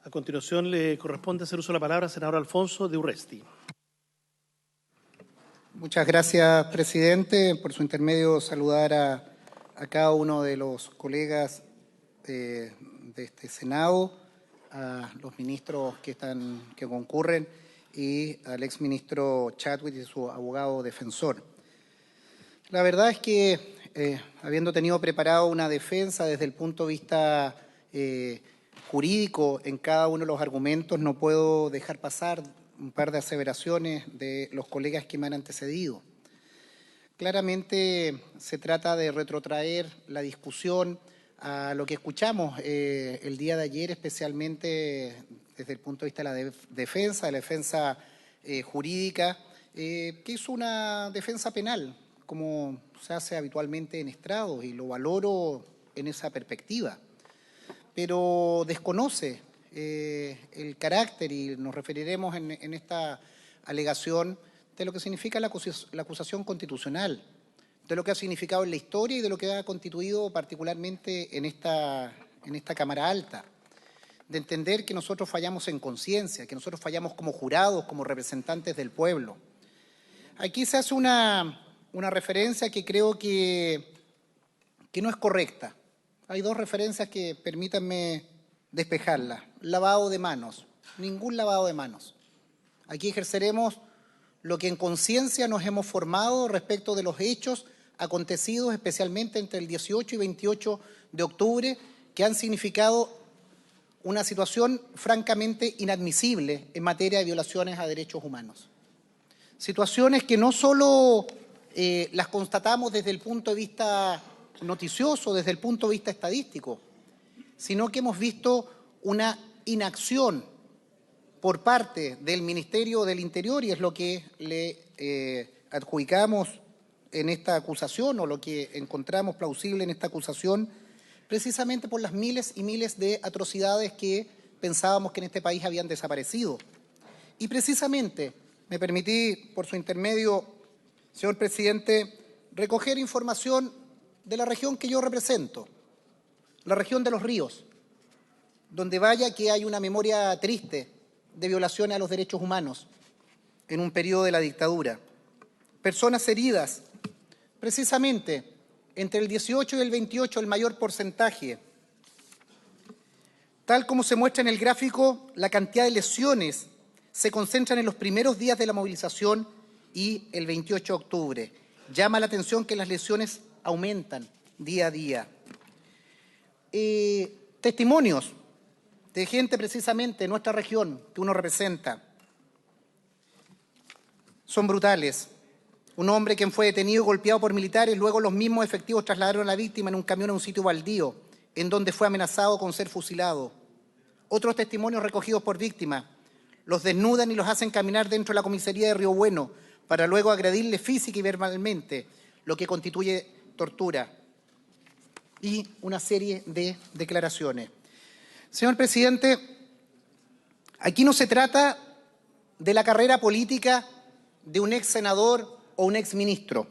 A continuación, le corresponde hacer uso de la palabra al senador Alfonso de Urresti. Muchas gracias, presidente. Por su intermedio, saludar a cada uno de los colegas de este Senado, a los ministros que concurren y al exministro Chadwick y su abogado defensor. La verdad es que, habiendo tenido preparado una defensa desde el punto de vista jurídico en cada uno de los argumentos, no puedo dejar pasar un par de aseveraciones de los colegas que me han antecedido. Claramente se trata de retrotraer la discusión a lo que escuchamos el día de ayer, especialmente desde el punto de vista de la defensa jurídica, que es una defensa penal, como se hace habitualmente en estrados, y lo valoro en esa perspectiva, pero desconoce el carácter, y nos referiremos en esta alegación, de lo que significa la acusación constitucional, de lo que ha significado en la historia y de lo que ha constituido particularmente en esta Cámara Alta, de entender que nosotros fallamos en conciencia, que nosotros fallamos como jurados, como representantes del pueblo. Aquí se hace una referencia que creo que no es correcta. Hay dos referencias que permítanme despejarlas. Lavado de manos. Ningún lavado de manos. Aquí ejerceremos lo que en conciencia nos hemos formado respecto de los hechos acontecidos especialmente entre el 18 y 28 de octubre, que han significado una situación francamente inadmisible en materia de violaciones a derechos humanos. Situaciones que no solo las constatamos desde el punto de vista noticioso, desde el punto de vista estadístico, sino que hemos visto una inacción por parte del Ministerio del Interior, y es lo que le adjudicamos en esta acusación, o lo que encontramos plausible en esta acusación, precisamente por las miles y miles de atrocidades que pensábamos que en este país habían desaparecido. Y precisamente me permití, por su intermedio, señor presidente, recoger información de la región que yo represento, la región de Los Ríos, donde vaya que hay una memoria triste de violaciones a los derechos humanos en un periodo de la dictadura. Personas heridas, precisamente entre el 18 y el 28, el mayor porcentaje. Tal como se muestra en el gráfico, la cantidad de lesiones se concentran en los primeros días de la movilización y el 28 de octubre. Llama la atención que las lesiones aumentan día a día. Testimonios de gente precisamente en nuestra región que uno representa son brutales. Un hombre quien fue detenido y golpeado por militares, luego los mismos efectivos trasladaron a la víctima en un camión a un sitio baldío, en donde fue amenazado con ser fusilado. Otros testimonios recogidos por víctimas: los desnudan y los hacen caminar dentro de la comisaría de Río Bueno para luego agredirles física y verbalmente, lo que constituye tortura. Y una serie de declaraciones. Señor presidente, aquí no se trata de la carrera política de un ex senador o un ex ministro.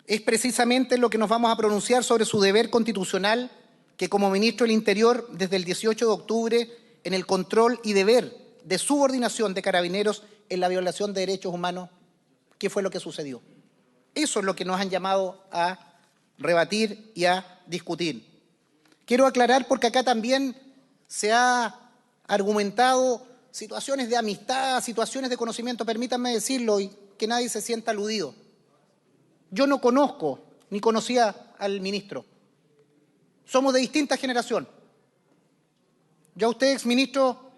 Es precisamente lo que nos vamos a pronunciar sobre su deber constitucional, que como ministro del Interior, desde el 18 de octubre, en el control y deber de subordinación de Carabineros en la violación de derechos humanos, ¿qué fue lo que sucedió? Eso es lo que nos han llamado a rebatir y a discutir. Quiero aclarar, porque acá también se ha argumentado situaciones de amistad, situaciones de conocimiento, permítanme decirlo y que nadie se sienta aludido. Yo no conozco ni conocía al ministro. Somos de distinta generación. Yo a usted, exministro,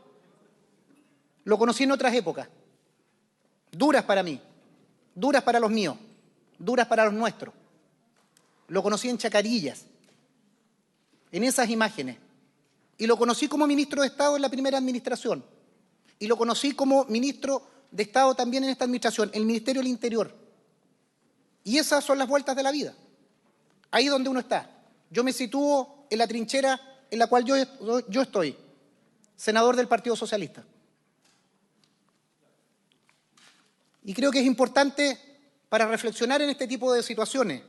lo conocí en otras épocas, duras para mí, duras para los míos, duras para los nuestros. Lo conocí en Chacarillas, en esas imágenes, y lo conocí como ministro de Estado en la primera administración, y lo conocí como ministro de Estado también en esta administración, el Ministerio del Interior. Y esas son las vueltas de la vida, ahí donde uno está. Yo me sitúo en la trinchera en la cual yo estoy, senador del Partido Socialista. Y creo que es importante, para reflexionar en este tipo de situaciones,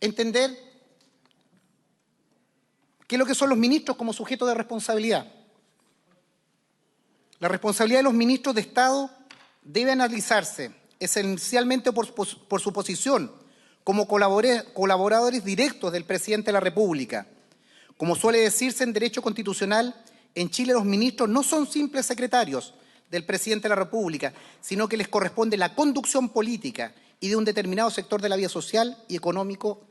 entender qué es lo que son los ministros como sujetos de responsabilidad. La responsabilidad de los ministros de Estado debe analizarse esencialmente por su posición como colaboradores directos del presidente de la República. Como suele decirse en derecho constitucional, en Chile los ministros no son simples secretarios del presidente de la República, sino que les corresponde la conducción política y de un determinado sector de la vida social y económico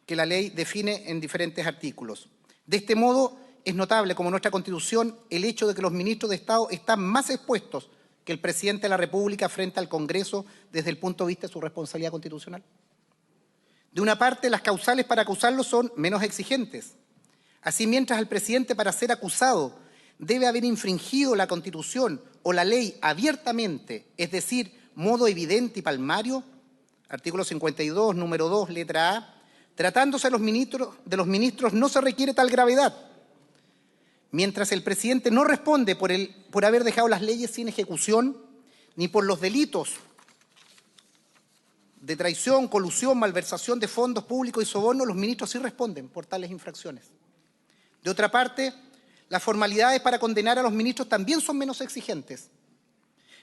que la ley define en diferentes artículos. De este modo, es notable, como nuestra Constitución, el hecho de que los ministros de Estado están más expuestos que el presidente de la República frente al Congreso desde el punto de vista de su responsabilidad constitucional. De una parte, las causales para acusarlos son menos exigentes. Así, mientras el presidente, para ser acusado, debe haber infringido la Constitución o la ley abiertamente, es decir, modo evidente y palmario, artículo 52, número 2, letra A, tratándose de los ministros no se requiere tal gravedad. Mientras el presidente no responde por haber dejado las leyes sin ejecución, ni por los delitos de traición, colusión, malversación de fondos públicos y soborno, los ministros sí responden por tales infracciones. De otra parte, las formalidades para condenar a los ministros también son menos exigentes.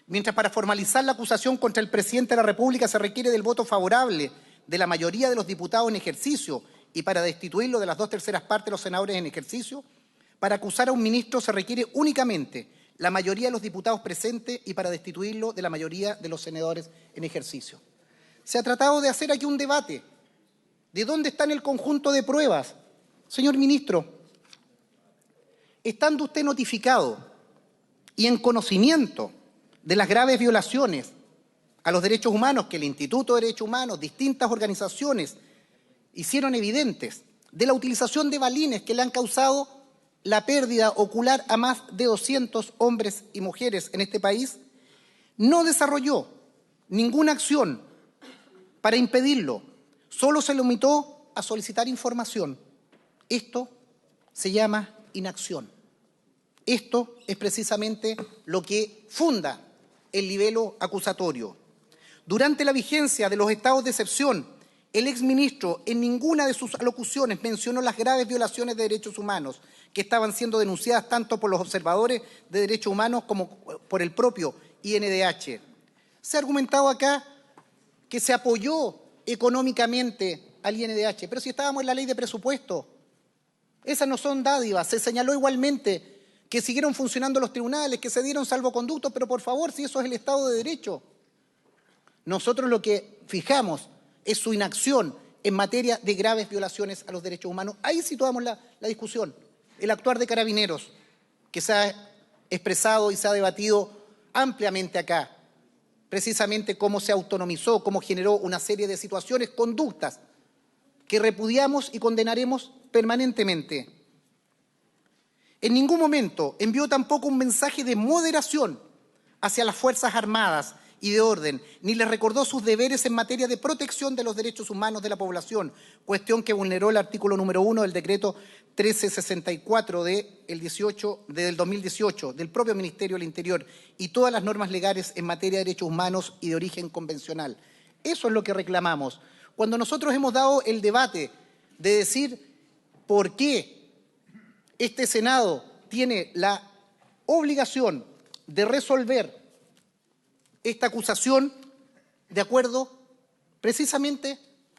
Mientras para formalizar la acusación contra el presidente de la República se requiere del voto favorable de la mayoría de los diputados en ejercicio y para destituirlo de las 2/3 partes de los senadores en ejercicio, para acusar a un ministro se requiere únicamente la mayoría de los diputados presentes y para destituirlo de la mayoría de los senadores en ejercicio. Se ha tratado de hacer aquí un debate de dónde está el conjunto de pruebas. Señor ministro, estando usted notificado y en conocimiento de las graves violaciones a los derechos humanos que el Instituto de Derechos Humanos, distintas organizaciones hicieron evidentes, de la utilización de balines que le han causado la pérdida ocular a más de 200 hombres y mujeres en este país, no desarrolló ninguna acción para impedirlo, solo se limitó a solicitar información. Esto se llama inacción. Esto es precisamente lo que funda el libelo acusatorio. Durante la vigencia de los estados de excepción, el exministro en ninguna de sus alocuciones mencionó las graves violaciones de derechos humanos que estaban siendo denunciadas tanto por los observadores de derechos humanos como por el propio INDH. Se ha argumentado acá que se apoyó económicamente al INDH, pero si estábamos en la ley de presupuesto, esas no son dádivas. Se señaló igualmente que siguieron funcionando los tribunales, que se dieron salvoconductos, pero por favor, si eso es el Estado de Derecho. Nosotros lo que fijamos es su inacción en materia de graves violaciones a los derechos humanos. Ahí situamos la discusión. El actuar de Carabineros, que se ha expresado y se ha debatido ampliamente acá, precisamente cómo se autonomizó, cómo generó una serie de situaciones, conductas que repudiamos y condenaremos permanentemente. En ningún momento envió tampoco un mensaje de moderación hacia las Fuerzas Armadas y de orden, ni les recordó sus deberes en materia de protección de los derechos humanos de la población, cuestión que vulneró el artículo número 1 del decreto 1364 del 2018 del propio Ministerio del Interior y todas las normas legales en materia de derechos humanos y de origen convencional. Eso es lo que reclamamos. Cuando nosotros hemos dado el debate de decir por qué este Senado tiene la obligación de resolver esta acusación de acuerdo precisamente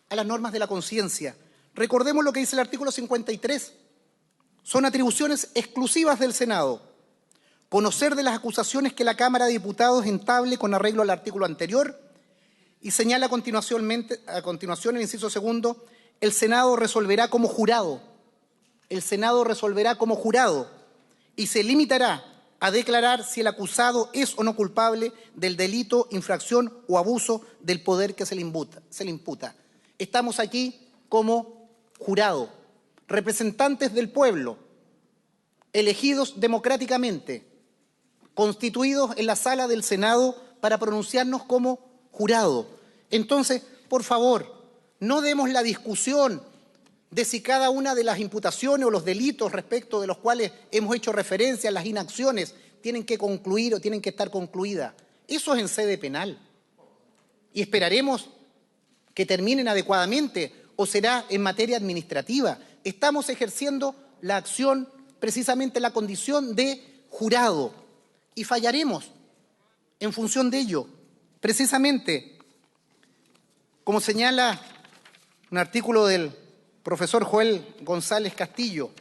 a las normas de la conciencia. Recordemos lo que dice el artículo 53. Son atribuciones exclusivas del Senado conocer de las acusaciones que la Cámara de Diputados entable con arreglo al artículo anterior y señala a continuación el inciso segundo, el Senado resolverá como jurado. El Senado resolverá como jurado y se limitará a declarar si el acusado es o no culpable del delito, infracción o abuso del poder que se le imputa. Estamos aquí como jurado, representantes del pueblo, elegidos democráticamente, constituidos en la sala del Senado para pronunciarnos como jurado. Entonces, por favor, no demos la discusión de si cada una de las imputaciones o los delitos respecto de los cuales hemos hecho referencia, las inacciones, tienen que concluir o tienen que estar concluidas. Eso es en sede penal. Y esperaremos que terminen adecuadamente o será en materia administrativa. Estamos ejerciendo la acción precisamente en la condición de jurado. y fallaremos en función de ello. Precisamente, como señala un artículo del profesor Joel González Castillo,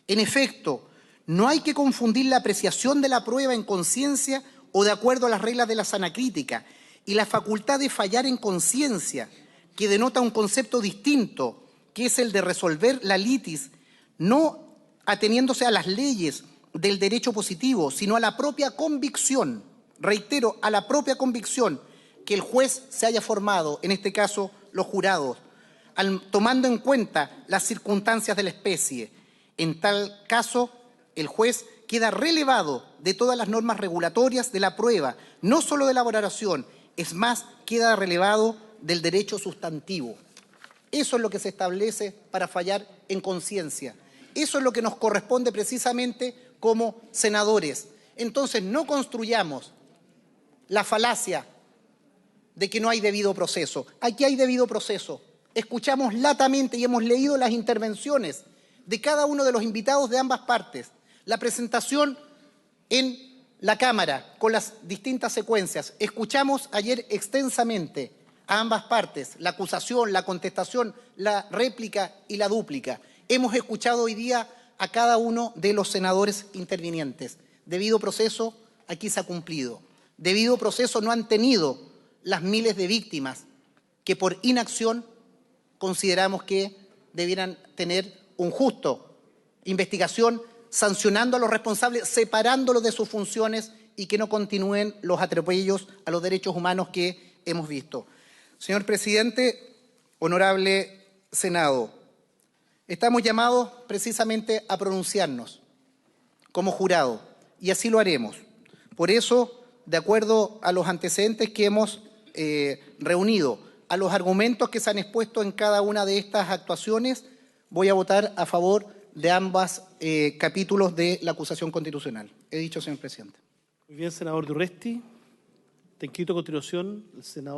en efecto, no hay que confundir la apreciación de la prueba en conciencia o de acuerdo a las reglas de la sana crítica y la facultad de fallar en conciencia, que denota un concepto distinto, que es el de resolver la litis, no ateniéndose a las leyes del derecho positivo, sino a la propia convicción, reitero, a la propia convicción que el juez se haya formado, en este caso los jurados, tomando en cuenta las circunstancias de la especie. En tal caso, el juez queda relevado de todas las normas regulatorias de la prueba, no solo de la valoración, es más, queda relevado del derecho sustantivo. Eso es lo que se establece para fallar en conciencia. Eso es lo que nos corresponde precisamente como senadores. Entonces, no construyamos la falacia de que no hay debido proceso. Aquí hay debido proceso. Escuchamos latamente y hemos leído las intervenciones de cada uno de los invitados de ambas partes, la presentación en la Cámara con las distintas secuencias. Escuchamos ayer extensamente a ambas partes, la acusación, la contestación, la réplica y la dúplica. Hemos escuchado hoy día a cada uno de los senadores intervinientes. Debido proceso, aquí se ha cumplido. Debido proceso no han tenido las miles de víctimas que por inacción consideramos que debieran tener un justo investigación, sancionando a los responsables, separándolos de sus funciones y que no continúen los atropellos a los derechos humanos que hemos visto. Señor presidente, honorable Senado, estamos llamados precisamente a pronunciarnos como jurado y así lo haremos. Por eso, de acuerdo a los antecedentes que hemos reunido, a los argumentos que se han expuesto en cada una de estas actuaciones, voy a votar a favor de ambos capítulos de la acusación constitucional. He dicho, señor presidente. Muy bien, senador Durresti. Te inscrito a continuación el senador.